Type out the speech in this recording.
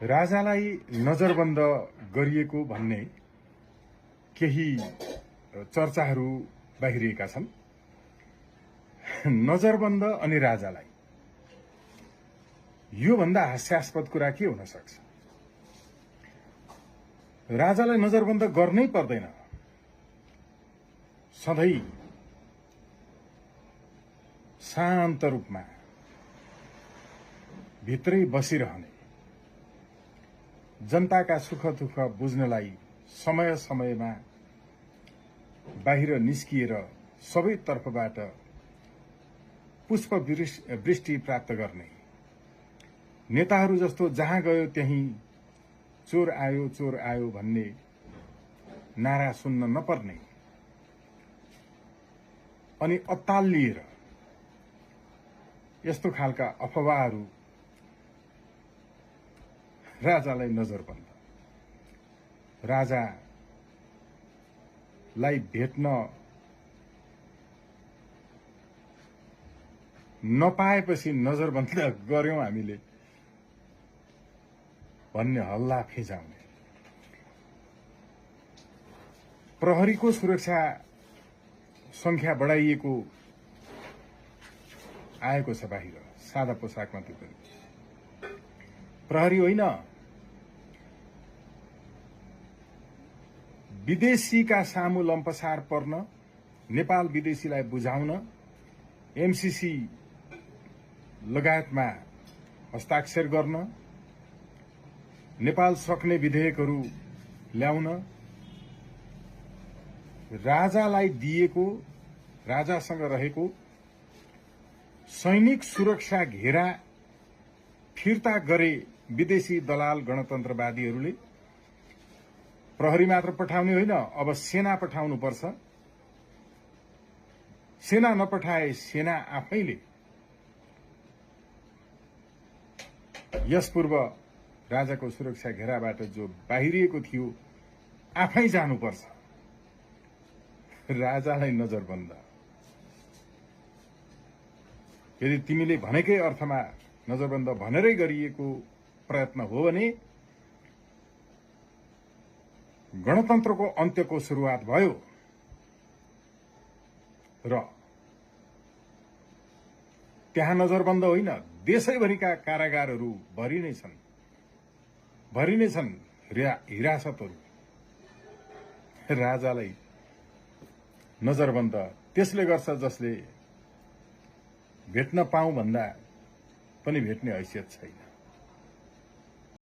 राजालाई नजरबन्द गरिएको भन्ने केही चर्चाहरू बाहिरिएका छन्। नजरबन्द अनि राजालाई यो भन्दा हास्यास्पद कुरा के हुन सक्छ? राजालाई नजरबन्द गर्नै पर्दैन। सधैँ शान्त रूपमा भित्रै बसिरहने, जनताका सुख दुःख बुझ्नलाई समय समयमा बाहिर निस्किएर सबै तर्फबाट पुष्प वृष्टि प्राप्त गर्ने नेताहरू जस्तो जहाँ गयो त्यही चोर आयो भन्ने नारा सुन्न नपर्ने अनि अत्तालिएर यस्तो खालका अफवाहहरू राजालाई नजरबन्द, राजालाई भेट्न नपाएपछि नजरबन्द गर्यौं हामीले भन्ने हल्ला फिजाउने, प्रहरीको सुरक्षा संख्या बढाइएको आएको छ बाहिर सादा पोसाकमा। त्यो पनि प्रहरी होइन, विदेशीका सामु लम्पसार पर्न, नेपाल विदेशीलाई बुझाउन, एमसीसी लगायतमा हस्ताक्षर गर्न, नेपाल सक्ने विधेयकहरू ल्याउन, राजालाई दिएको, राजासँग रहेको सैनिक सुरक्षा घेरा फिर्ता गरे विदेशी दलाल गणतन्त्रवादीहरूले। प्रहरी मात्र पठाउने होइन, अब सेना पठाउनुपर्छ। सेना नपठाए सेना आफैले यस पूर्व राजाको सुरक्षा घेराबाट जो बाहिरिएको थियो आफै जानुपर्छ। राजालाई नजरबन्द। यदि तिमीले भनेकै अर्थमा नजरबन्द भनेरै गरिएको प्रयत्न हो भने गणतन्त्रको अन्त्यको सुरुवात भयो र त्यहाँ नजरबन्द होइन, देशैभरिका कारागारहरू भरि नै छन् हिरासतहरू। राजालाई नजरबन्द त्यसले गर्छ जसले भेट्न पाऊँ भन्दा पनि भेट्ने हैसियत छैन।